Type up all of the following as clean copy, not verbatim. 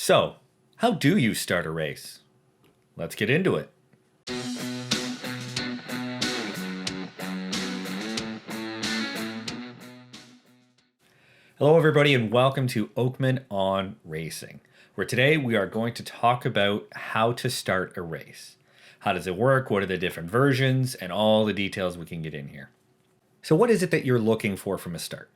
So, how do you start a race? Let's get into it. Hello everybody and welcome to Oakman on Racing, where today we are going to talk about how to start a race. How does it work? What are the different versions? And all the details we can get in here. So what is it that you're looking for from a start?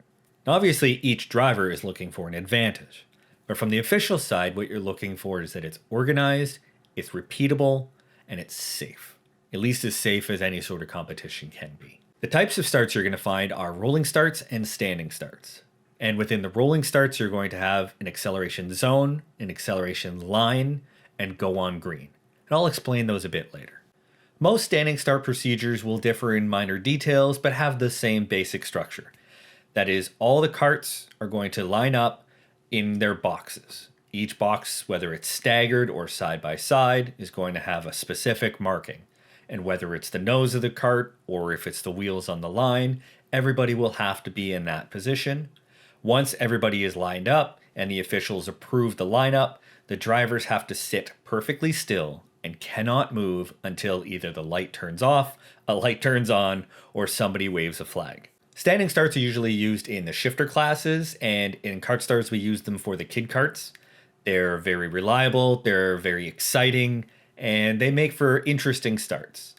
Now obviously each driver is looking for an advantage. But from the official side, what you're looking for is that it's organized, it's repeatable, and it's safe. At least as safe as any sort of competition can be. The types of starts you're going to find are rolling starts and standing starts. And within the rolling starts, you're going to have an acceleration zone, an acceleration line, and go on green. And I'll explain those a bit later. Most standing start procedures will differ in minor details, but have the same basic structure. That is, all the karts are going to line up in their boxes. Each box, whether it's staggered or side by side, is going to have a specific marking. And whether it's the nose of the kart or if it's the wheels on the line, everybody will have to be in that position. Once everybody is lined up and the officials approve the lineup, the drivers have to sit perfectly still and cannot move until either the light turns off, a light turns on, or somebody waves a flag. Standing starts are usually used in the shifter classes, and in kart starts we use them for the kid karts. They're very reliable, they're very exciting, and they make for interesting starts.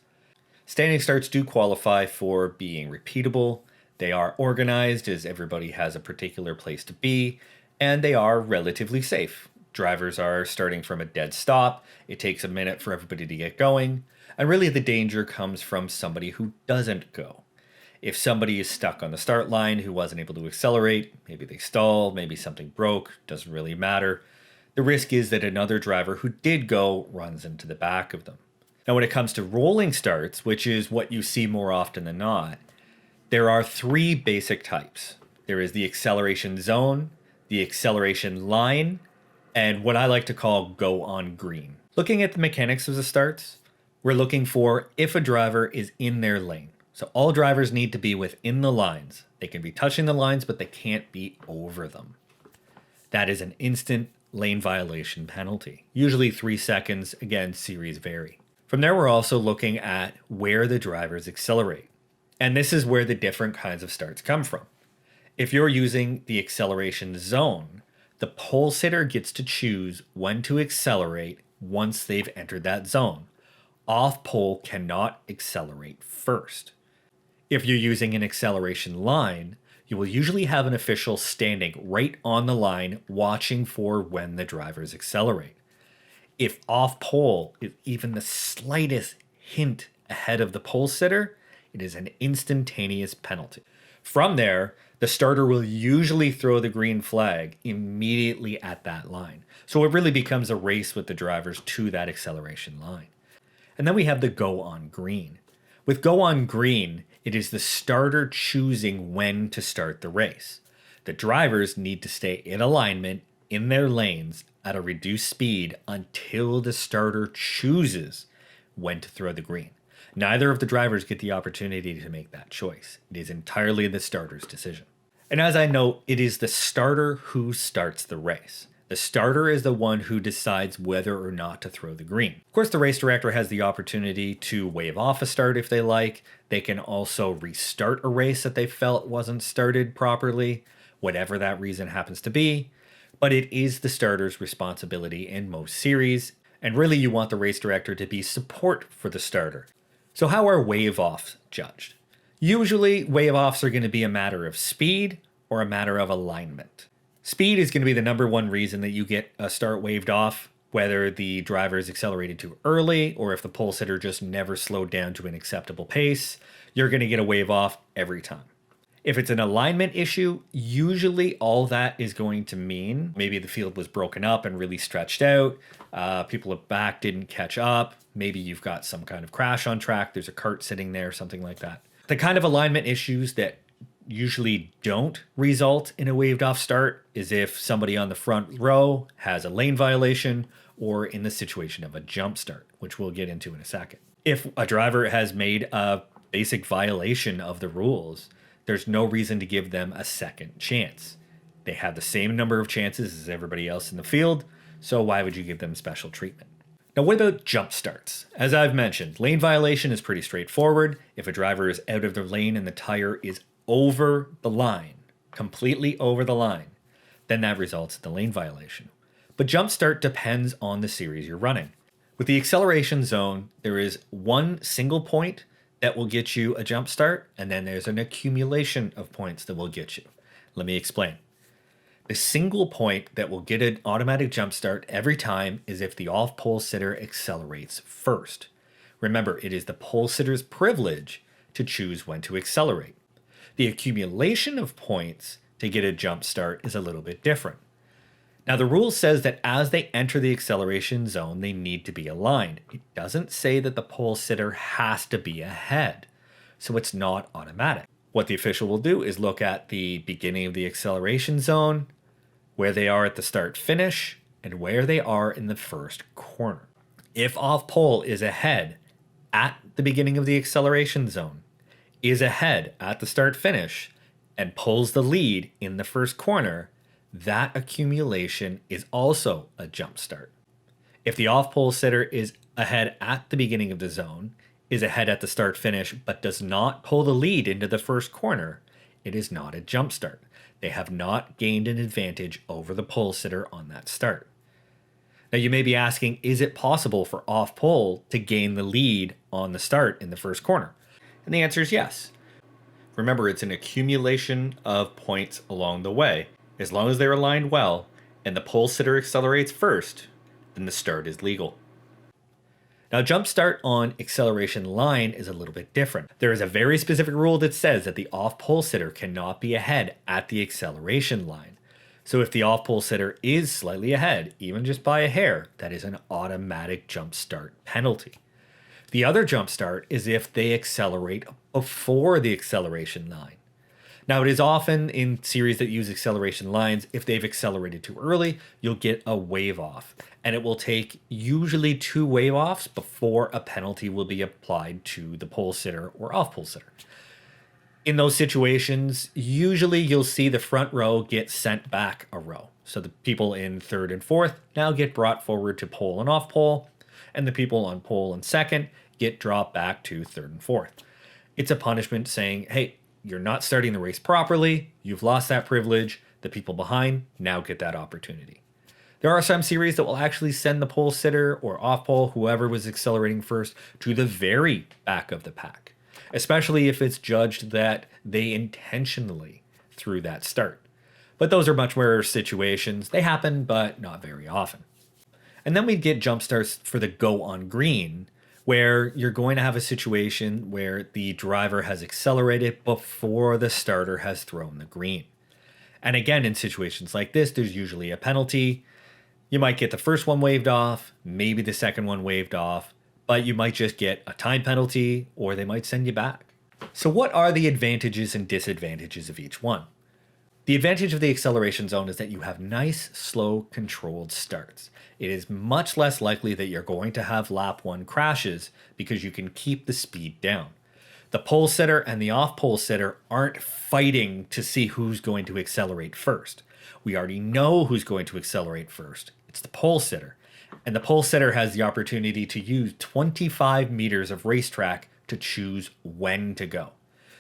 Standing starts do qualify for being repeatable. They are organized as everybody has a particular place to be, and they are relatively safe. Drivers are starting from a dead stop. It takes a minute for everybody to get going, and really the danger comes from somebody who doesn't go. If somebody is stuck on the start line who wasn't able to accelerate, maybe they stalled, maybe something broke, doesn't really matter. The risk is that another driver who did go runs into the back of them. Now when it comes to rolling starts, which is what you see more often than not, there are three basic types. There is the acceleration zone, the acceleration line, and what I like to call go on green. Looking at the mechanics of the starts, we're looking for if a driver is in their lane. So all drivers need to be within the lines. They can be touching the lines, but they can't be over them. That is an instant lane violation penalty. Usually 3 seconds, again, series vary. From there, we're also looking at where the drivers accelerate. And this is where the different kinds of starts come from. If you're using the acceleration zone, the pole sitter gets to choose when to accelerate once they've entered that zone. Off pole cannot accelerate first. If you're using an acceleration line, you will usually have an official standing right on the line watching for when the drivers accelerate. If off pole is even the slightest hint ahead of the pole sitter, it is an instantaneous penalty. From there, the starter will usually throw the green flag immediately at that line. So it really becomes a race with the drivers to that acceleration line. And then we have the go on green. With go on green, it is the starter choosing when to start the race. The drivers need to stay in alignment in their lanes at a reduced speed until the starter chooses when to throw the green. Neither of the drivers get the opportunity to make that choice. It is entirely the starter's decision. And as I note, it is the starter who starts the race. The starter is the one who decides whether or not to throw the green. Of course, the race director has the opportunity to wave off a start if they like. They can also restart a race that they felt wasn't started properly, whatever that reason happens to be. But it is the starter's responsibility in most series, and really you want the race director to be support for the starter. So how are wave-offs judged? Usually, wave-offs are going to be a matter of speed or a matter of alignment. Speed is going to be the number one reason that you get a start waved off, whether the driver is accelerated too early or if the pole sitter just never slowed down to an acceptable pace. You're going to get a wave off every time. If it's an alignment issue, usually all that is going to mean maybe the field was broken up and really stretched out. People at back didn't catch up. Maybe you've got some kind of crash on track. There's a kart sitting there, something like that. The kind of alignment issues that usually don't result in a waved off start is if somebody on the front row has a lane violation or in the situation of a jump start, which we'll get into in a second. If a driver has made a basic violation of the rules, there's no reason to give them a second chance. They have the same number of chances as everybody else in the field, So why would you give them special treatment? Now, what about jump starts? As I've mentioned, lane violation is pretty straightforward. If a driver is out of their lane and the tire is over the line, completely over the line, then that results in the lane violation. But jump start depends on the series you're running. With the acceleration zone, there is one single point that will get you a jump start, and then there's an accumulation of points that will get you. Let me explain. The single point that will get an automatic jump start every time is if the off-pole sitter accelerates first. Remember, it is the pole sitter's privilege to choose when to accelerate. The accumulation of points to get a jump start is a little bit different. Now, the rule says that as they enter the acceleration zone, they need to be aligned. It doesn't say that the pole sitter has to be ahead, so it's not automatic. What the official will do is look at the beginning of the acceleration zone, where they are at the start finish, and where they are in the first corner. If off pole is ahead at the beginning of the acceleration zone, is ahead at the start finish, and pulls the lead in the first corner, that accumulation is also a jump start. If the off pole sitter is ahead at the beginning of the zone, is ahead at the start finish, but does not pull the lead into the first corner, it is not a jump start. They have not gained an advantage over the pole sitter on that start. Now you may be asking, is it possible for off pole to gain the lead on the start in the first corner? And the answer is yes. Remember, it's an accumulation of points along the way. As long as they're aligned well and the pole sitter accelerates first, then the start is legal. Now, jump start on acceleration line is a little bit different. There is a very specific rule that says that the off pole sitter cannot be ahead at the acceleration line. So if the off pole sitter is slightly ahead, even just by a hair, that is an automatic jump start penalty. The other jump start is if they accelerate before the acceleration line. Now, it is often in series that use acceleration lines, if they've accelerated too early, you'll get a wave off. And it will take usually 2 wave offs before a penalty will be applied to the pole sitter or off pole sitter. In those situations, usually you'll see the front row get sent back a row. So the people in third and fourth now get brought forward to pole and off pole, and the people on pole and second get dropped back to third and fourth. It's a punishment saying, hey, you're not starting the race properly, you've lost that privilege, the people behind now get that opportunity. There are some series that will actually send the pole sitter or off pole, whoever was accelerating first, to the very back of the pack, especially if it's judged that they intentionally threw that start. But those are much rarer situations. They happen, but not very often. And then we get jump starts for the go on green, where you're going to have a situation where the driver has accelerated before the starter has thrown the green. And again, in situations like this, there's usually a penalty. You might get the first one waved off, maybe the second one waved off, but you might just get a time penalty or they might send you back. So what are the advantages and disadvantages of each one? The advantage of the acceleration zone is that you have nice, slow, controlled starts. It is much less likely that you're going to have lap 1 crashes because you can keep the speed down. The pole sitter and the off pole sitter aren't fighting to see who's going to accelerate first. We already know who's going to accelerate first. It's the pole sitter. And the pole sitter has the opportunity to use 25 meters of racetrack to choose when to go.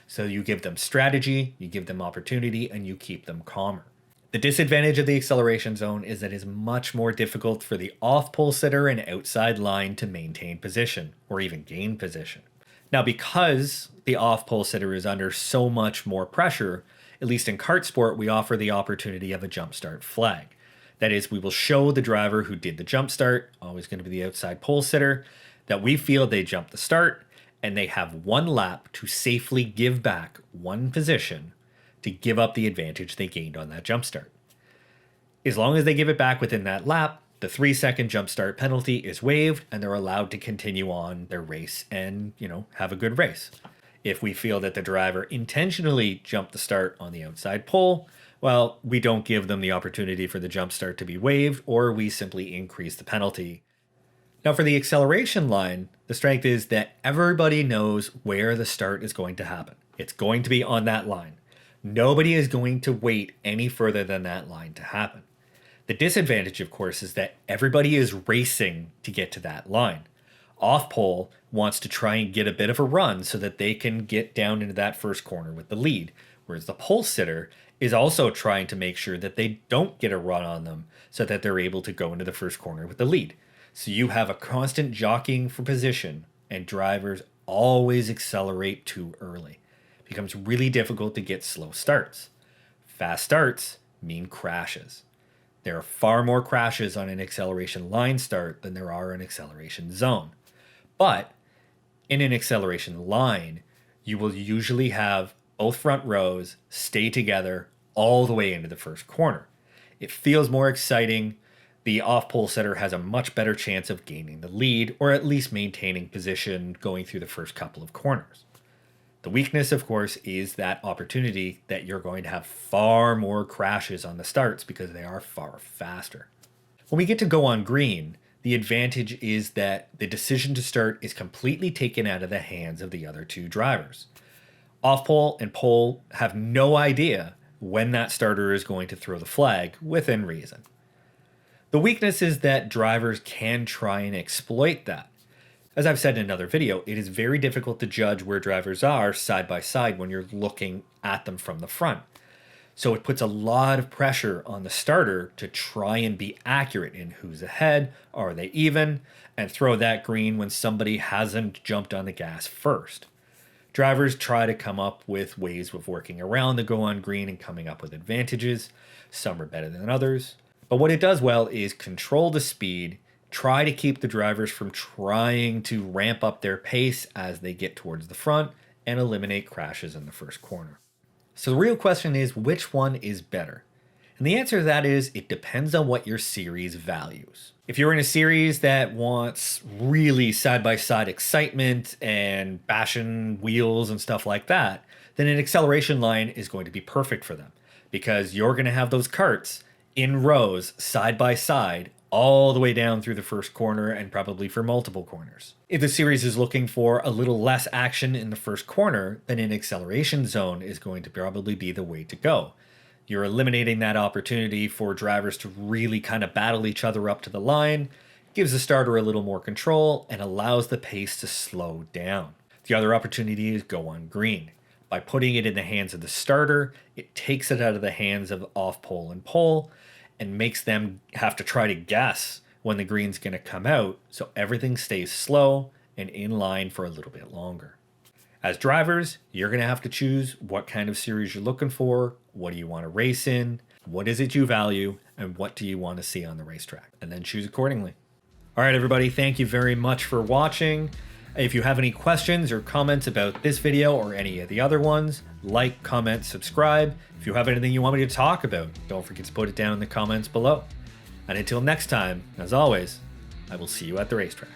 So you give them strategy, you give them opportunity, and you keep them calmer. The disadvantage of the acceleration zone is that it is much more difficult for the off-pole sitter and outside line to maintain position, or even gain position. Now, because the off-pole sitter is under so much more pressure, at least in kart sport, we offer the opportunity of a Jumpstart Flag. That is, we will show the driver who did the jump start, always going to be the outside pole sitter, that we feel they jumped the start, and they have 1 lap to safely give back 1 position to give up the advantage they gained on that jump start. As long as they give it back within that lap, the 3-second jump start penalty is waived and they're allowed to continue on their race and, have a good race. If we feel that the driver intentionally jumped the start on the outside pole, well, we don't give them the opportunity for the jump start to be waived, or we simply increase the penalty. Now, for the acceleration line, the strength is that everybody knows where the start is going to happen. It's going to be on that line. Nobody is going to wait any further than that line to happen. The disadvantage, of course, is that everybody is racing to get to that line. Off pole wants to try and get a bit of a run so that they can get down into that first corner with the lead, whereas the pole sitter is also trying to make sure that they don't get a run on them so that they're able to go into the first corner with the lead. So you have a constant jockeying for position, and drivers always accelerate too early. It becomes really difficult to get slow starts. Fast starts mean crashes. There are far more crashes on an acceleration line start than there are in acceleration zone. But in an acceleration line, you will usually have both front rows stay together all the way into the first corner. It feels more exciting. The off-pole setter has a much better chance of gaining the lead, or at least maintaining position going through the first couple of corners. The weakness, of course, is that opportunity that you're going to have far more crashes on the starts because they are far faster. When we get to go on green, the advantage is that the decision to start is completely taken out of the hands of the other two drivers. Off-pole and pole have no idea when that starter is going to throw the flag within reason. The weakness is that drivers can try and exploit that. As I've said in another video, it is very difficult to judge where drivers are side by side when you're looking at them from the front. So it puts a lot of pressure on the starter to try and be accurate in who's ahead, are they even, and throw that green when somebody hasn't jumped on the gas first. Drivers try to come up with ways of working around the go on green and coming up with advantages. Some are better than others. But what it does well is control the speed, try to keep the drivers from trying to ramp up their pace as they get towards the front, and eliminate crashes in the first corner. So the real question is, which one is better? And the answer to that is, it depends on what your series values. If you're in a series that wants really side-by-side excitement and bashing wheels and stuff like that, then an acceleration line is going to be perfect for them, because you're going to have those karts in rows side by side all the way down through the first corner and probably for multiple corners. If the series is looking for a little less action in the first corner, then an acceleration zone is going to probably be the way to go. You're eliminating that opportunity for drivers to really kind of battle each other up to the line, gives the starter a little more control, and allows the pace to slow down. The other opportunity is go on green. By putting it in the hands of the starter, it takes it out of the hands of off pole and pole, and makes them have to try to guess when the green's going to come out, so everything stays slow and in line for a little bit longer. As drivers, you're going to have to choose what kind of series you're looking for, what do you want to race in, what is it you value, and what do you want to see on the racetrack, and then choose accordingly. All right, everybody, thank you very much for watching. If you have any questions or comments about this video or any of the other ones, like, comment, subscribe. If you have anything you want me to talk about, don't forget to put it down in the comments below. And until next time, as always, I will see you at the racetrack.